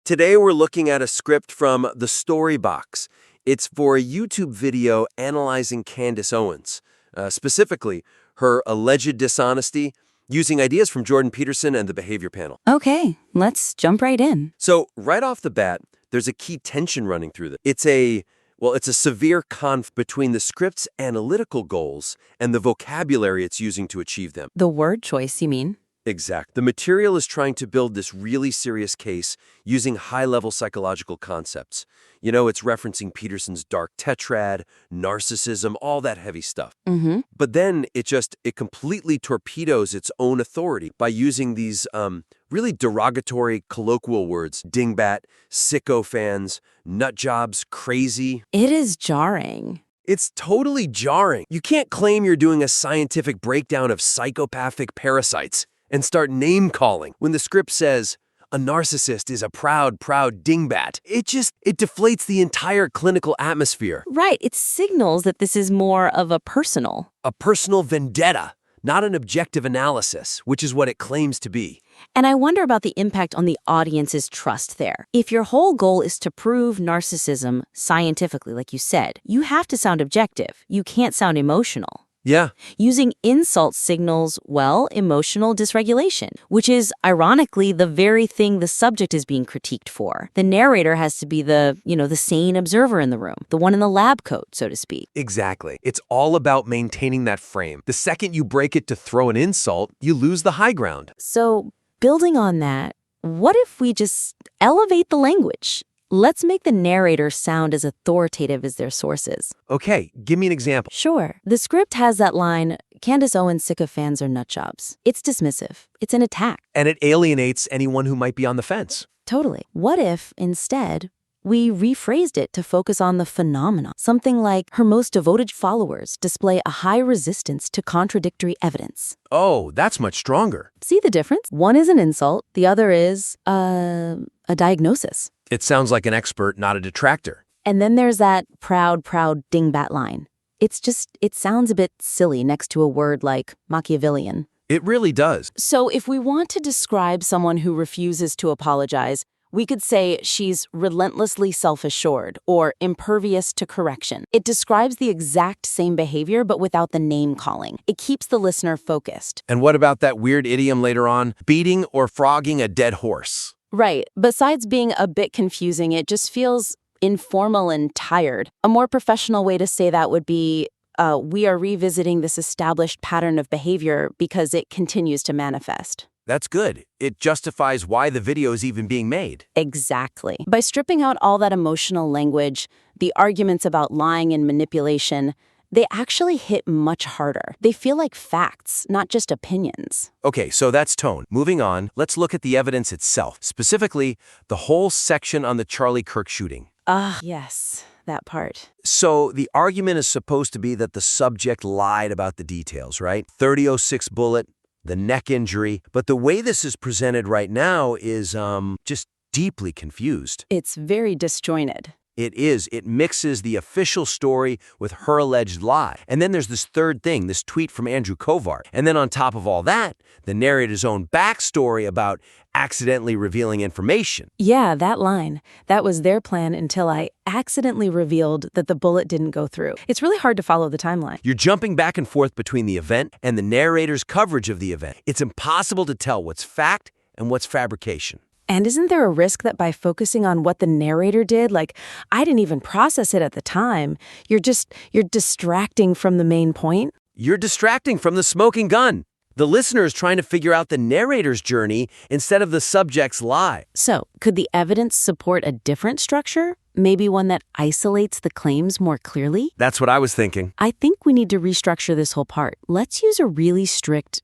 Today we're looking at a script from The Story Box. It's for a YouTube video analyzing Candace Owens, specifically her alleged dishonesty, using ideas from Jordan Peterson and the Behavior Panel. Okay, let's jump right in. So right off the bat, there's a key tension running through this. It's a severe conflict between the script's analytical goals and the vocabulary it's using to achieve them. The word choice, you mean? Exact. The material is trying to build this really serious case using high-level psychological concepts. You know, it's referencing Peterson's dark tetrad, narcissism, all that heavy stuff. But then it completely torpedoes its own authority by using these really derogatory colloquial words: dingbat, sycophants, nutjobs, crazy. It is jarring. It's totally jarring. You can't claim you're doing a scientific breakdown of psychopathic parasites and start name-calling when the script says, a narcissist is a proud dingbat. It deflates the entire clinical atmosphere. Right, it signals that this is more of a personal vendetta, not an objective analysis, which is what it claims to be. And I wonder about the impact on the audience's trust there. If your whole goal is to prove narcissism scientifically, like you said, you have to sound objective. You can't sound emotional. Yeah. Using insult signals, emotional dysregulation, which is, ironically, the very thing the subject is being critiqued for. The narrator has to be the sane observer in the room, the one in the lab coat, so to speak. Exactly. It's all about maintaining that frame. The second you break it to throw an insult, you lose the high ground. So, building on that, what if we just elevate the language? Let's make the narrator sound as authoritative as their sources. Okay, give me an example. Sure. The script has that line, Candace Owens' sycophants are nutjobs. It's dismissive. It's an attack. And it alienates anyone who might be on the fence. Totally. What if, instead, we rephrased it to focus on the phenomenon? Something like, her most devoted followers display a high resistance to contradictory evidence. Oh, that's much stronger. See the difference? One is an insult. The other is, a diagnosis. It sounds like an expert, not a detractor. And then there's that proud dingbat line. It sounds a bit silly next to a word like Machiavellian. It really does. So if we want to describe someone who refuses to apologize, we could say she's relentlessly self-assured or impervious to correction. It describes the exact same behavior, but without the name calling. It keeps the listener focused. And what about that weird idiom later on, beating or frogging a dead horse? Right. Besides being a bit confusing, it just feels informal and tired. A more professional way to say that would be, we are revisiting this established pattern of behavior because it continues to manifest. That's good. It justifies why the video is even being made. Exactly. By stripping out all that emotional language, the arguments about lying and manipulation, they actually hit much harder. They feel like facts, not just opinions. Okay, so that's tone. Moving on, let's look at the evidence itself, specifically the whole section on the Charlie Kirk shooting. Yes, that part. So the argument is supposed to be that the subject lied about the details, right? 30-06 bullet, the neck injury. But the way this is presented right now is just deeply confused. It's very disjointed. It is. It mixes the official story with her alleged lie. And then there's this third thing, this tweet from Andrew Kovar. And then on top of all that, the narrator's own backstory about accidentally revealing information. Yeah, that line. That was their plan until I accidentally revealed that the bullet didn't go through. It's really hard to follow the timeline. You're jumping back and forth between the event and the narrator's coverage of the event. It's impossible to tell what's fact and what's fabrication. And isn't there a risk that by focusing on what the narrator did, like, I didn't even process it at the time, you're distracting from the main point? You're distracting from the smoking gun. The listener is trying to figure out the narrator's journey instead of the subject's lie. So, could the evidence support a different structure? Maybe one that isolates the claims more clearly? That's what I was thinking. I think we need to restructure this whole part. Let's use a really strict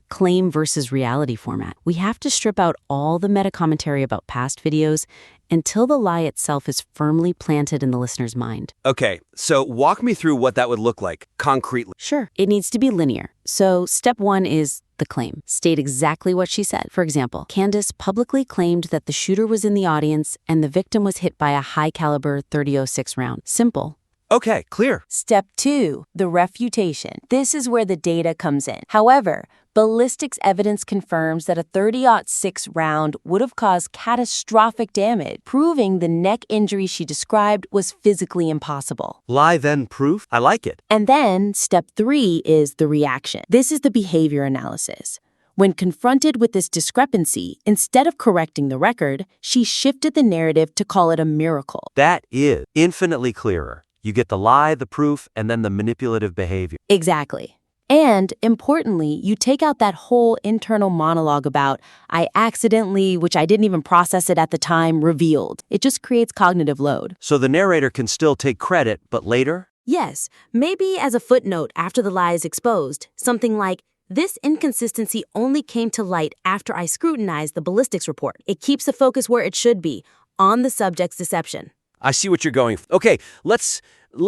claim versus reality format. We have to strip out all the meta-commentary about past videos until the lie itself is firmly planted in the listener's mind. Okay, so walk me through what that would look like, concretely. Sure. It needs to be linear. So step one is the claim. State exactly what she said. For example, Candace publicly claimed that the shooter was in the audience and the victim was hit by a high-caliber .30-06 round. Simple. Okay, clear. Step 2, the refutation. This is where the data comes in. However, ballistics evidence confirms that a .30-06 round would have caused catastrophic damage, proving the neck injury she described was physically impossible. Lie, then proof? I like it. And then, step 3 is the reaction. This is the behavior analysis. When confronted with this discrepancy, instead of correcting the record, she shifted the narrative to call it a miracle. That is infinitely clearer. You get the lie, the proof, and then the manipulative behavior. Exactly. And, importantly, you take out that whole internal monologue about, I accidentally, which I didn't even process it at the time, revealed. It just creates cognitive load. So the narrator can still take credit, but later? Yes, maybe as a footnote after the lie is exposed, something like, this inconsistency only came to light after I scrutinized the ballistics report. It keeps the focus where it should be, on the subject's deception. I see what you're going for. Okay, let's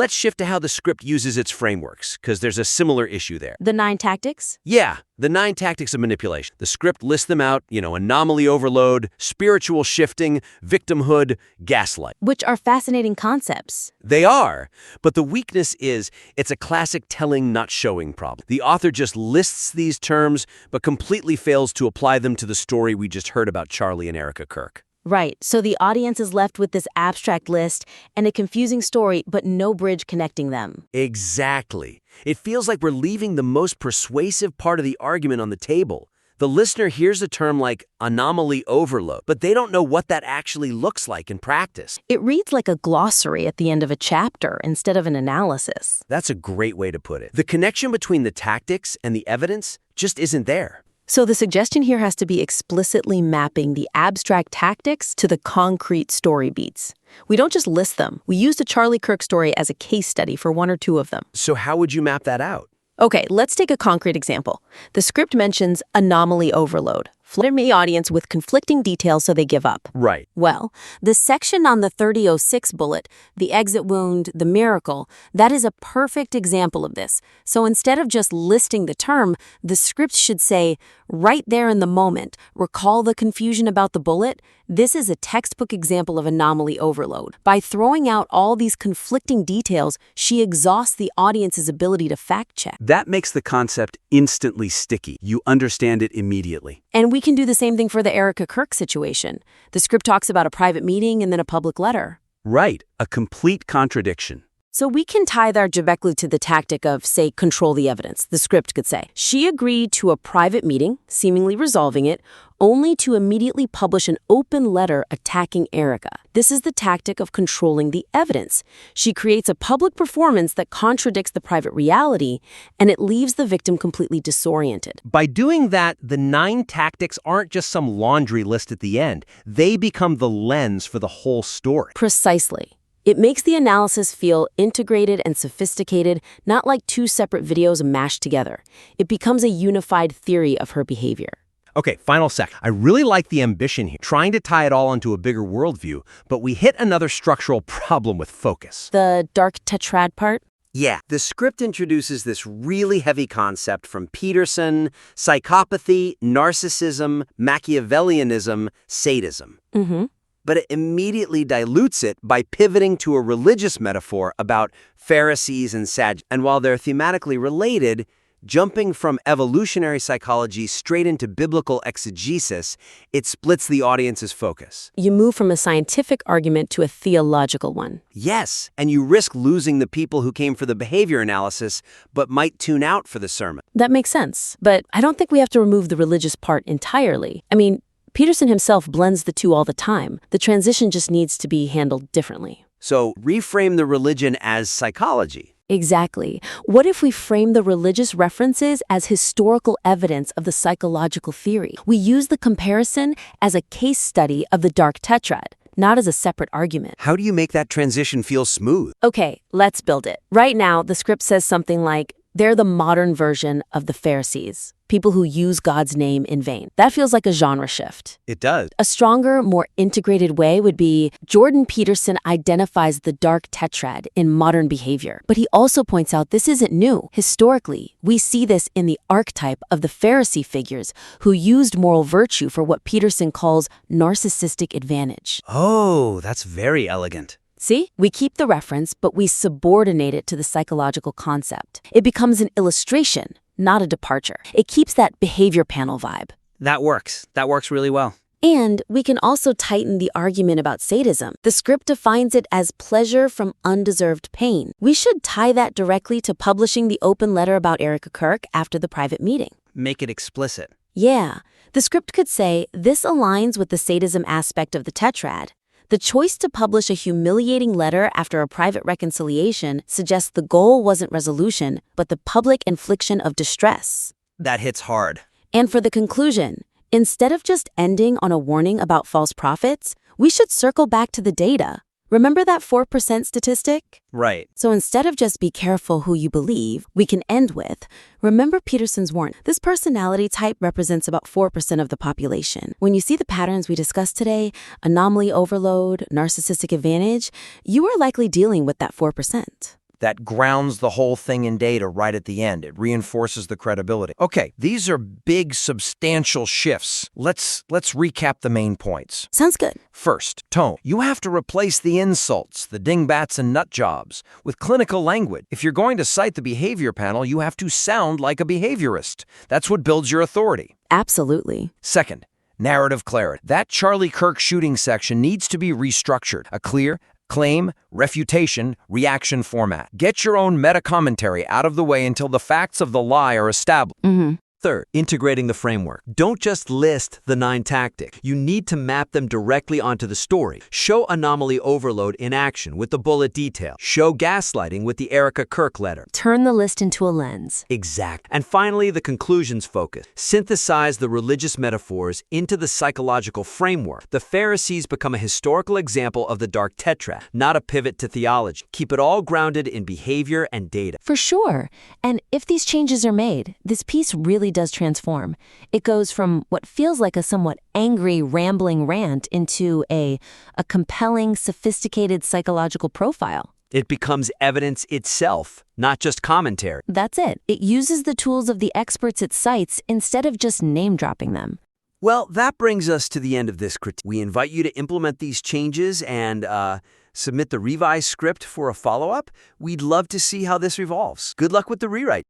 shift to how the script uses its frameworks, because there's a similar issue there. The 9 tactics? Yeah, the 9 tactics of manipulation. The script lists them out, anomaly overload, spiritual shifting, victimhood, gaslight. Which are fascinating concepts. They are, but the weakness is it's a classic telling, not showing problem. The author just lists these terms, but completely fails to apply them to the story we just heard about Charlie and Erica Kirk. Right, so the audience is left with this abstract list and a confusing story, but no bridge connecting them. Exactly. It feels like we're leaving the most persuasive part of the argument on the table. The listener hears a term like anomaly overload, but they don't know what that actually looks like in practice. It reads like a glossary at the end of a chapter instead of an analysis. That's a great way to put it. The connection between the tactics and the evidence just isn't there. So the suggestion here has to be explicitly mapping the abstract tactics to the concrete story beats. We don't just list them. We use the Charlie Kirk story as a case study for 1 or 2 of them. So how would you map that out? Okay, let's take a concrete example. The script mentions anomaly overload. Flood the audience with conflicting details so they give up. Right. Well, the section on the .30-06 bullet, the exit wound, the miracle, that is a perfect example of this. So instead of just listing the term, the script should say, right there in the moment, recall the confusion about the bullet? This is a textbook example of anomaly overload. By throwing out all these conflicting details, she exhausts the audience's ability to fact check. That makes the concept instantly sticky. You understand it immediately. And we can do the same thing for the Erica Kirk situation. The script talks about a private meeting and then a public letter. Right, a complete contradiction. So we can tie that directly to the tactic of, say, control the evidence. The script could say, she agreed to a private meeting, seemingly resolving it, only to immediately publish an open letter attacking Erica. This is the tactic of controlling the evidence. She creates a public performance that contradicts the private reality, and it leaves the victim completely disoriented. By doing that, the 9 tactics aren't just some laundry list at the end. They become the lens for the whole story. Precisely. It makes the analysis feel integrated and sophisticated, not like 2 separate videos mashed together. It becomes a unified theory of her behavior. Okay, final sec. I really like the ambition here, trying to tie it all into a bigger worldview, but we hit another structural problem with focus. The dark tetrad part? Yeah, the script introduces this really heavy concept from Peterson: psychopathy, narcissism, Machiavellianism, sadism. Mm-hmm. But it immediately dilutes it by pivoting to a religious metaphor about Pharisees and Sadducees. And while they're thematically related, jumping from evolutionary psychology straight into biblical exegesis, it splits the audience's focus. You move from a scientific argument to a theological one. Yes, and you risk losing the people who came for the behavior analysis, but might tune out for the sermon. That makes sense. But I don't think we have to remove the religious part entirely. I mean, Peterson himself blends the two all the time. The transition just needs to be handled differently. So reframe the religion as psychology. Exactly. What if we frame the religious references as historical evidence of the psychological theory? We use the comparison as a case study of the dark tetrad, not as a separate argument. How do you make that transition feel smooth? Okay, let's build it. Right now, the script says something like, they're the modern version of the Pharisees, people who use God's name in vain. That feels like a genre shift. It does. A stronger, more integrated way would be Jordan Peterson identifies the dark tetrad in modern behavior. But he also points out this isn't new. Historically, we see this in the archetype of the Pharisee figures who used moral virtue for what Peterson calls narcissistic advantage. Oh, that's very elegant. See? We keep the reference, but we subordinate it to the psychological concept. It becomes an illustration, not a departure. It keeps that behavior panel vibe. That works. That works really well. And we can also tighten the argument about sadism. The script defines it as pleasure from undeserved pain. We should tie that directly to publishing the open letter about Erica Kirk after the private meeting. Make it explicit. Yeah. The script could say, this aligns with the sadism aspect of the Tetrad. The choice to publish a humiliating letter after a private reconciliation suggests the goal wasn't resolution, but the public infliction of distress. That hits hard. And for the conclusion, instead of just ending on a warning about false prophets, we should circle back to the data. Remember that 4% statistic? Right. So instead of just be careful who you believe, we can end with, remember Peterson's warning. This personality type represents about 4% of the population. When you see the patterns we discussed today, anomaly overload, narcissistic advantage, you are likely dealing with that 4%. That grounds the whole thing in data right at the end. It reinforces the credibility. Okay, these are big, substantial shifts. Let's recap the main points. Sounds good. First, tone. You have to replace the insults, the dingbats and nut jobs, with clinical language. If you're going to cite the behavior panel, you have to sound like a behaviorist. That's what builds your authority. Absolutely. Second, narrative clarity. That Charlie Kirk shooting section needs to be restructured. A clear claim, refutation, reaction format. Get your own meta-commentary out of the way until the facts of the lie are established. Third, integrating the framework. Don't just list the 9 tactics. You need to map them directly onto the story. Show anomaly overload in action with the bullet detail. Show gaslighting with the Erica Kirk letter. Turn the list into a lens. Exact. And finally, the conclusions focus. Synthesize the religious metaphors into the psychological framework. The Pharisees become a historical example of the dark tetrad, not a pivot to theology. Keep it all grounded in behavior and data. For sure. And if these changes are made, this piece really does transform. It goes from what feels like a somewhat angry, rambling rant into a compelling, sophisticated psychological profile. It becomes evidence itself, not just commentary. That's it. It uses the tools of the experts it cites instead of just name-dropping them. Well, that brings us to the end of this critique. We invite you to implement these changes and submit the revised script for a follow-up. We'd love to see how this evolves. Good luck with the rewrite.